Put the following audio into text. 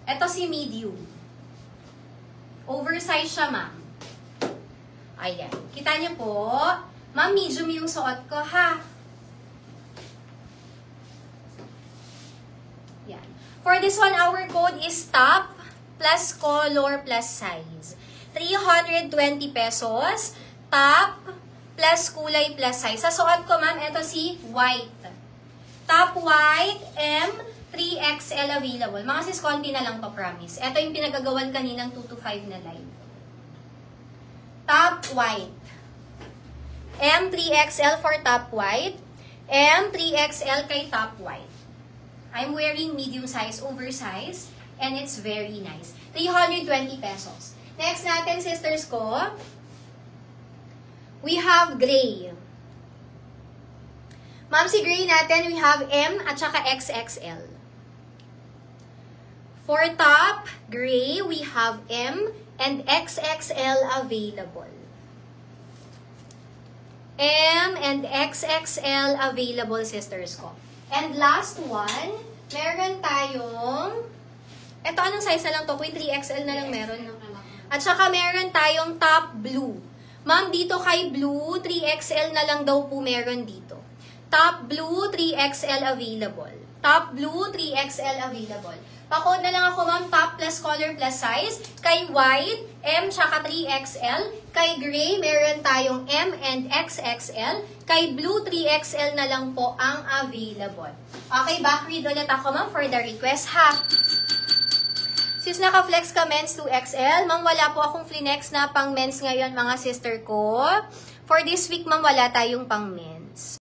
Ito si medium. Oversize siya, ma'am. Ayan. Kita niyo po, ma'am, medium yung suot ko, ha? Yan. For this one, our code is top plus color plus size. 320 pesos. Top plus kulay plus size. Sa suot ko, ma'am, ito si white. Top white, M, 3XL available. Mga sis, konti na lang to, promise. Ito yung pinagagawan kaninang 2 to 5 na live. Top white. M, 3XL for top white. M, 3XL kay top white. I'm wearing medium size, oversize, and it's very nice. 320 pesos. Next natin, sisters ko, we have gray. Ma'am, si gray natin, we have M at saka XXL. For top, gray, we have M and XXL available. M and XXL available, sisters ko. And last one, meron tayong, eto anong size na lang to? 3XL na lang meron, no? At saka meron tayong top blue. Ma'am, dito kay blue, 3XL na lang daw po meron dito. Top blue, 3XL available. Top blue, 3XL available. Pa-code na lang ako, ma'am, top plus color plus size. Kay white, M tsaka 3XL. Kay gray, meron tayong M and XXL. Kay blue, 3XL na lang po ang available. Okay, back read ulit ako, ma'am, for the request, ha? Sis, naka-flex ka men's 2XL. Ma'am, wala po akong flex na pang men's ngayon, mga sister ko. For this week, ma'am, wala tayong pang men's.